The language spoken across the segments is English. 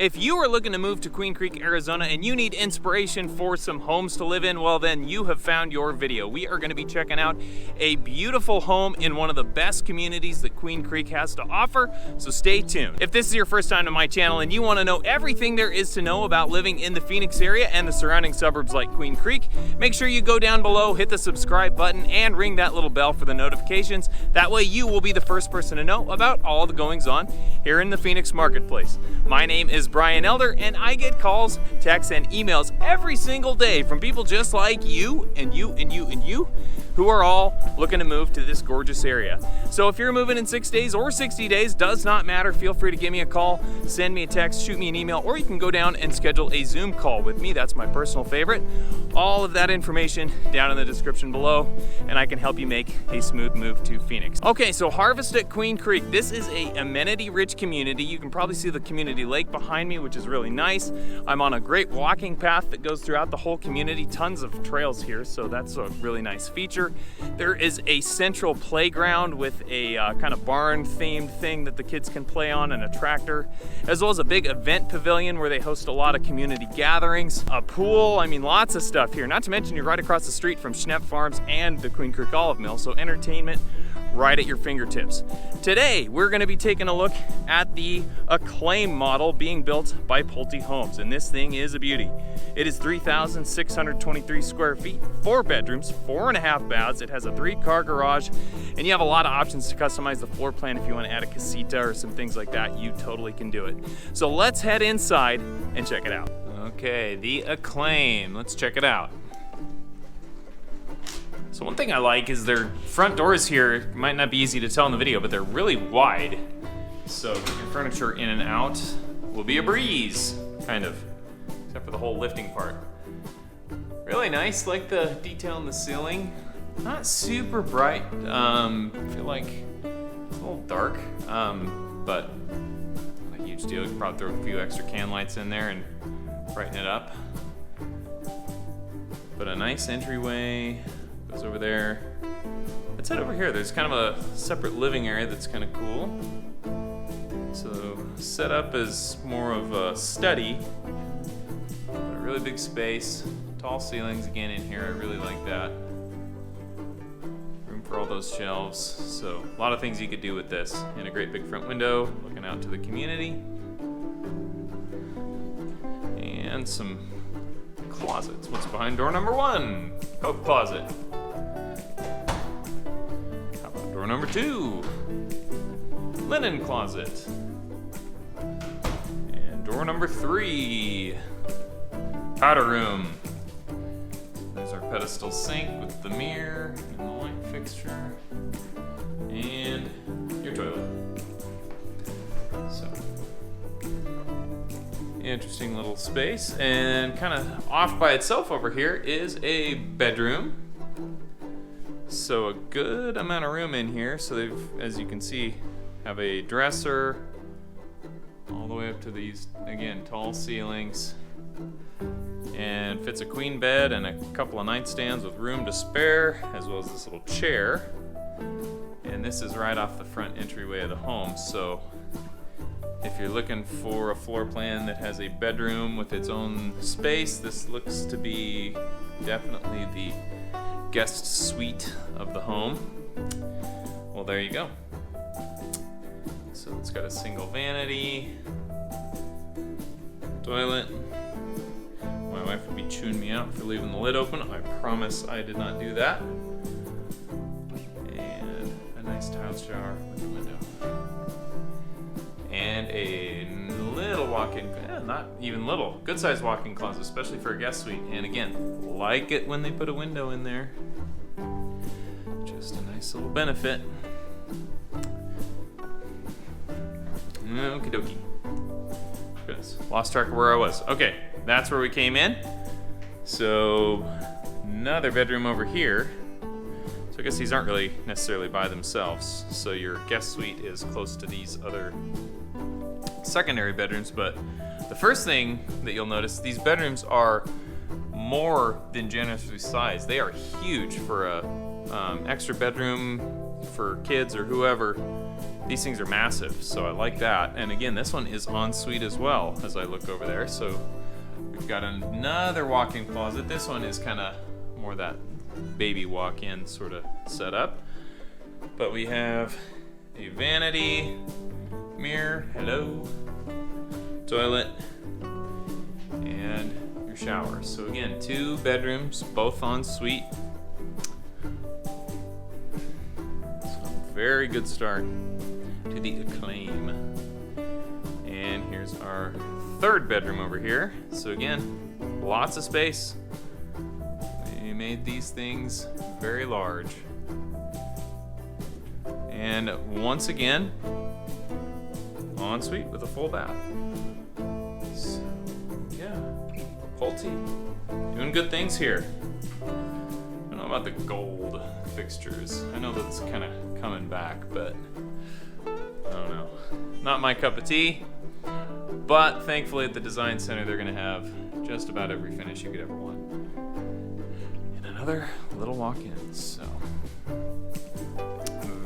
If you are looking to move to Queen Creek, Arizona, and you need inspiration for some homes to live in, well then you have found your video. We are going to be checking out a beautiful home in one of the best communities that Queen Creek has to offer, so stay tuned. If this is your first time to my channel and you want to know everything there is to know about living in the Phoenix area and the surrounding suburbs like Queen Creek, make sure you go down below, hit the subscribe button, and ring that little bell for the notifications. That way you will be the first person to know about all the goings on here in the Phoenix marketplace. My name is Brian Elder, and I get calls, texts, and emails every single day from people just like you and you and you and you who are all looking to move to this gorgeous area. So if you're moving in 6 days or 60 days, does not matter. Feel free to give me a call, send me a text, shoot me an email, or you can go down and schedule a Zoom call with me. That's my personal favorite. All of that information down in the description below, and I can help you make a smooth move to Phoenix. Okay, so Harvest at Queen Creek. This is a amenity-rich community. You can probably see the community lake behind me, which is really nice. I'm on a great walking path that goes throughout the whole community. Tons of trails here, so that's a really nice feature. There is a central playground with a kind of barn-themed thing that the kids can play on, and a tractor, as well as a big event pavilion where they host a lot of community gatherings, a pool. I mean, lots of stuff here. Not to mention you're right across the street from Schnepp Farms and the Queen Creek Olive Mill, so entertainment right at your fingertips. Today, we're going to be taking a look at the Acclaim model being built by Pulte Homes, and this thing is a beauty. It is 3,623 square feet, 4 bedrooms, 4.5 baths. It has a 3-car garage, and you have a lot of options to customize the floor plan. If you want to add a casita or some things like that, you totally can do it. So let's head inside and check it out. Okay, the Acclaim. Let's check it out. So one thing I like is their front doors here, might not be easy to tell in the video, but they're really wide. So your furniture in and out will be a breeze, kind of, except for the whole lifting part. Really nice, like the detail in the ceiling. Not super bright, I feel like it's a little dark, but not a huge deal. You can probably throw a few extra can lights in there and brighten it up. But a nice entryway. Goes over there. Let's head over here. There's kind of a separate living area that's kind of cool. So set up as more of a study. But a really big space. Tall ceilings again in here. I really like that. Room for all those shelves. So a lot of things you could do with this. And a great big front window looking out to the community. And some closets. What's behind door number 1? Coat closet. How about door number 2? Linen closet. And door number 3. Powder room. There's our pedestal sink with the mirror and the light fixture. And your toilet. So, interesting little space, and kind of off by itself over here is a bedroom. So a good amount of room in here. So they've, as you can see, have a dresser all the way up to these, again, tall ceilings, and fits a queen bed and a couple of nightstands with room to spare, as well as this little chair. And this is right off the front entryway of the home. So if you're looking for a floor plan that has a bedroom with its own space, this looks to be definitely the guest suite of the home. Well, there you go. So it's got a single vanity, toilet. My wife would be chewing me out for leaving the lid open. I promise I did not do that. And a nice tile shower with a window. And a little walk-in, not even little, good-sized walk-in closet, especially for a guest suite. And again, like it when they put a window in there. Just a nice little benefit. Okie dokie. Goodness, lost track of where I was. Okay, that's where we came in. So, another bedroom over here. So I guess these aren't really necessarily by themselves. So your guest suite is close to these other secondary bedrooms, but the first thing that you'll notice, these bedrooms are more than generously sized. They are huge for a extra bedroom for kids or whoever. these things are massive, so I like that. And again, this one is en suite as well as I look over there. So we've got another walk-in closet. This one is kind of more that baby walk-in sort of setup. But we have a vanity, mirror, hello, toilet, and your shower. So again, 2 bedrooms, both en suite. So very good start to the Acclaim. And here's our 3rd bedroom over here. So again, lots of space. They made these things very large. And once again, en suite with a full bath. So, yeah, Pulte, doing good things here. I don't know about the gold fixtures. I know that's kind of coming back, but I don't know. Not my cup of tea, but thankfully at the Design Center they're gonna have just about every finish you could ever want. And another little walk-in, so.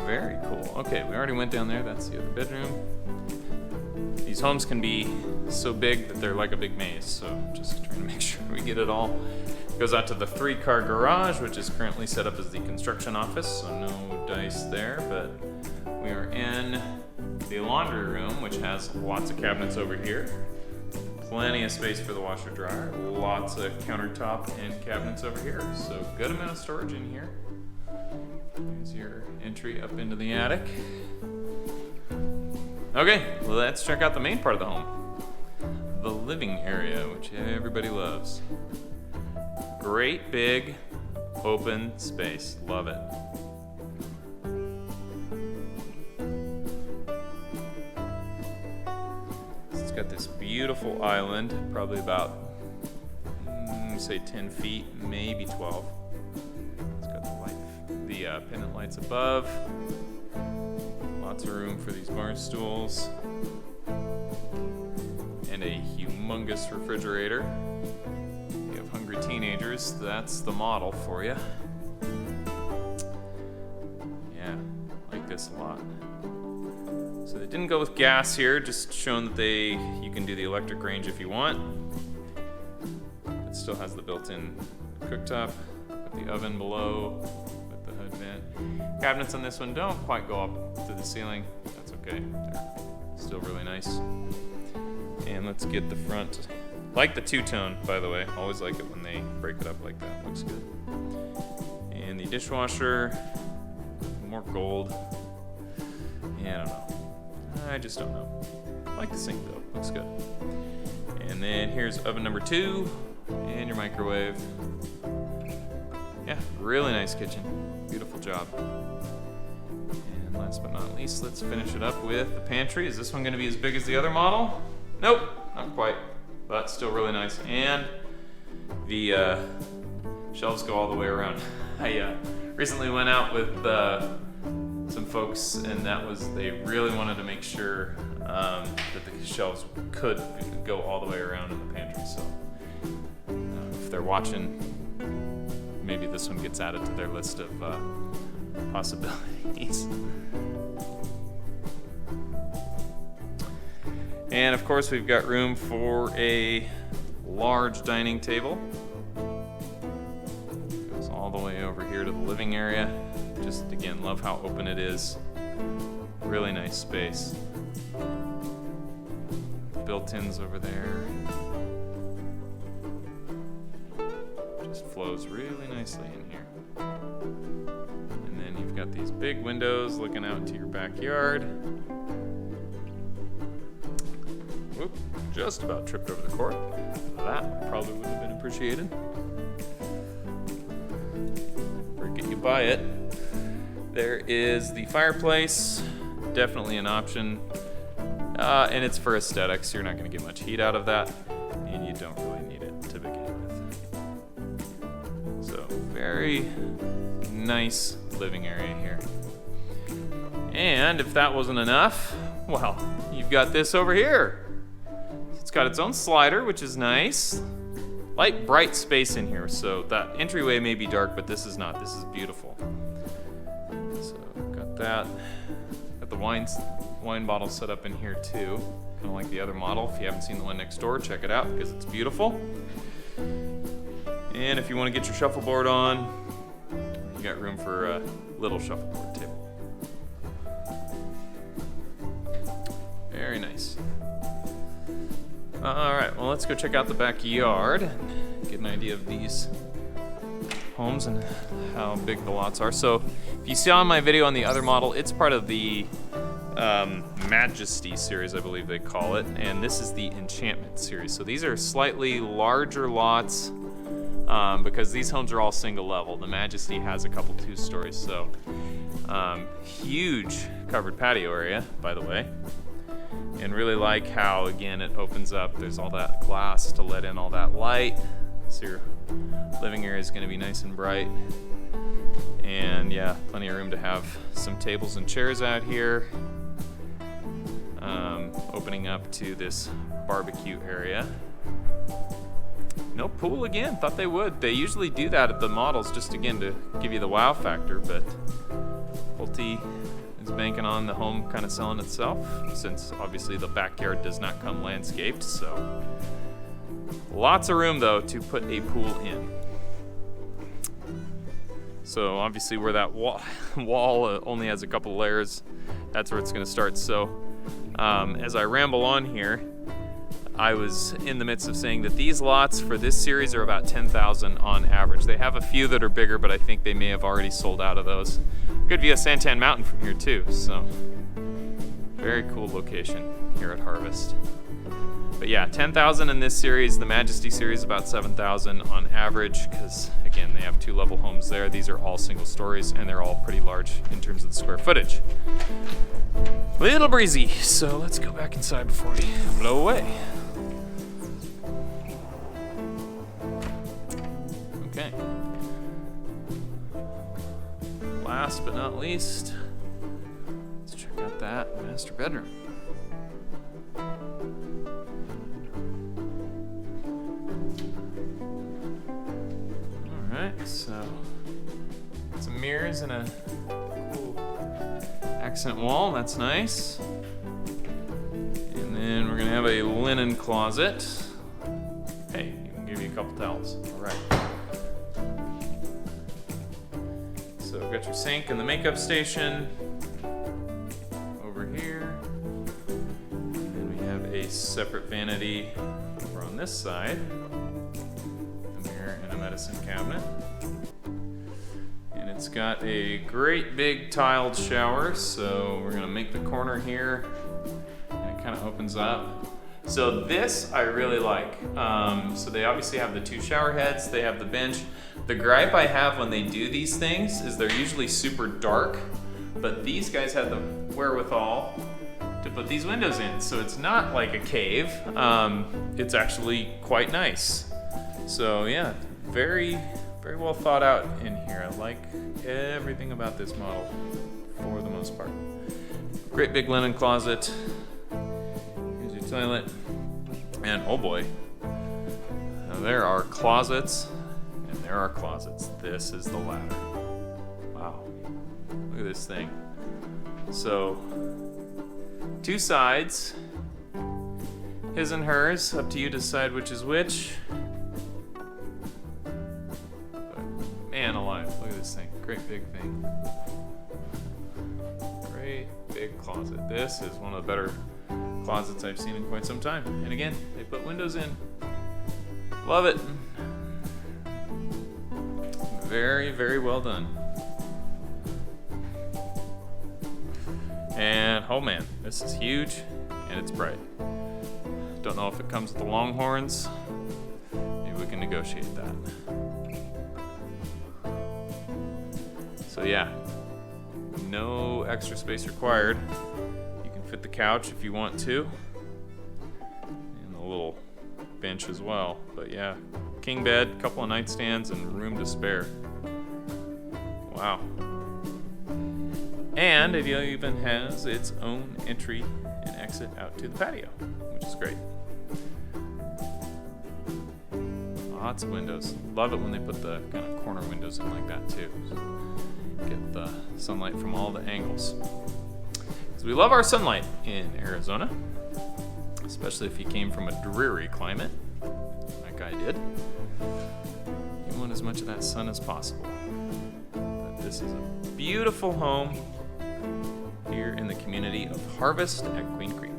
Very cool. Okay, we already went down there. That's the other bedroom. These homes can be so big that they're like a big maze, so just trying to make sure we get it all. Goes out to the 3-car garage, which is currently set up as the construction office, so no dice there, but we are in the laundry room, which has lots of cabinets over here. Plenty of space for the washer dryer. Lots of countertop and cabinets over here, so good amount of storage in here. Here's your entry up into the attic. Okay, let's check out the main part of the home. The living area, which everybody loves. Great big open space, love it. It's got this beautiful island, probably about, say 10 feet, maybe 12. The pendant lights above. Lots of room for these bar stools. And a humongous refrigerator. You have hungry teenagers, that's the model for you. Yeah, like this a lot. So they didn't go with gas here, just showing that you can do the electric range if you want. It still has the built-in cooktop with the oven below. Vent. Cabinets on this one don't quite go up to the ceiling. That's okay. They're still really nice. And let's get the front. Like the two-tone, by the way. Always like it when they break it up like that. Looks good. And the dishwasher, more gold. Yeah, I don't know. I just don't know. I like the sink though. Looks good. And then here's oven number 2 and your microwave. Yeah, really nice kitchen. Beautiful job. And last but not least, let's finish it up with the pantry. Is this one gonna be as big as the other model? Nope, not quite, but still really nice. And the shelves go all the way around. I recently went out with some folks, and they really wanted to make sure that the shelves could go all the way around in the pantry. So if they're watching, maybe this one gets added to their list of possibilities. And of course, we've got room for a large dining table. Goes all the way over here to the living area. Just again, love how open it is. Really nice space. Built-ins over there. Flows really nicely in here. And then you've got these big windows looking out into your backyard. Whoop, just about tripped over the cord. That probably would have been appreciated. Forget you buy it. There is the fireplace, definitely an option. And it's for aesthetics. You're not going to get much heat out of that, and you don't really need it to begin with. Very nice living area here. And if that wasn't enough, well, you've got this over here. It's got its own slider, which is nice. Light, bright space in here, so that entryway may be dark, but this is not. This is beautiful. So got that. Got the wine bottle set up in here too, kind of like the other model. If you haven't seen the one next door, check it out because it's beautiful. And if you want to get your shuffleboard on, you got room for a little shuffleboard table. Very nice. All right, well, let's go check out the backyard and get an idea of these homes and how big the lots are. So if you saw my video on the other model, it's part of the Majesty series, I believe they call it, and this is the Enchantment series. So these are slightly larger lots because these homes are all single level. The Majesty has a couple 2 stories, so huge covered patio area, by the way. And really like how, again, it opens up. There's all that glass to let in all that light. So your living area is going to be nice and bright. And yeah, plenty of room to have some tables and chairs out here. Opening up to this barbecue area. No pool again, thought they would. They usually do that at the models just again to give you the wow factor, but Pulte is banking on the home kind of selling itself, since obviously the backyard does not come landscaped. So lots of room though to put a pool in. So obviously where that wall only has a couple layers, that's where it's going to start. So as I ramble on here, I was in the midst of saying that these lots for this series are about 10,000 on average. They have a few that are bigger, but I think they may have already sold out of those. Good view of Santan Mountain from here too, so very cool location here at Harvest. But yeah, 10,000 in this series. The Majesty series about 7,000 on average, because again, they have 2 level homes there. These are all single stories, and they're all pretty large in terms of the square footage. Little breezy, so let's go back inside before we blow away. Okay. Last but not least, let's check out that master bedroom. Alright, so some mirrors and a cool accent wall, that's nice. And then we're gonna have a linen closet. Hey, you can give you a couple towels, alright. So we've got your sink and the makeup station over here. And then we have a separate vanity over on this side. A mirror and a medicine cabinet. And it's got a great big tiled shower, so we're gonna make the corner here, and it kind of opens up. So this I really like. So they obviously have the 2 shower heads, they have the bench. The gripe I have when they do these things is they're usually super dark, but these guys have the wherewithal to put these windows in. So it's not like a cave, it's actually quite nice. So yeah, very, very well thought out in here. I like everything about this model for the most part. Great big linen closet. Here's your toilet. And oh boy, now there are closets and there are closets. This is the ladder. Wow, look at this thing. So 2 sides, his and hers, up to you to decide which is which. But man alive, look at this thing, great big thing. Great big closet. This is one of the better closets I've seen in quite some time. And again, they put windows in. Love it. Very, very well done. And oh man, this is huge and it's bright. Don't know if it comes with the Longhorns. Maybe we can negotiate that. So yeah, no extra space required. You can fit the couch if you want to, and a little bench as well. But yeah, king bed, couple of nightstands, and room to spare. Wow. And it even has its own entry and exit out to the patio, which is great. Lots of windows. Love it when they put the kind of corner windows in like that too. Get the sunlight from all the angles. So we love our sunlight in Arizona, especially if you came from a dreary climate, like I did. You want as much of that sun as possible. But this is a beautiful home here in the community of Harvest at Queen Creek.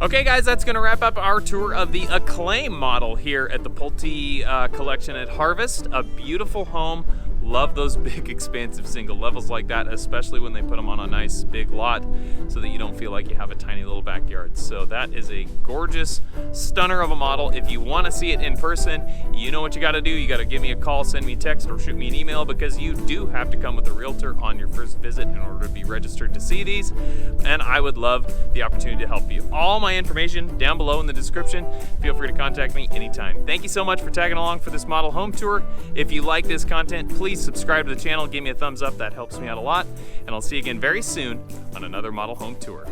Okay guys, that's gonna wrap up our tour of the Acclaim model here at the Pulte collection at Harvest. A beautiful home. Love those big expansive single levels like that, especially when they put them on a nice big lot so that you don't feel like you have a tiny little backyard. So that is a gorgeous stunner of a model. If you want to see it in person, you know what you got to do. You got to give me a call, send me a text, or shoot me an email, because you do have to come with a realtor on your first visit in order to be registered to see these, and I would love the opportunity to help you. All my information down below in the description. Feel free to contact me anytime. Thank you so much for tagging along for this model home tour. If you like this content, please subscribe to the channel, give me a thumbs up, that helps me out a lot, and I'll see you again very soon on another model home tour.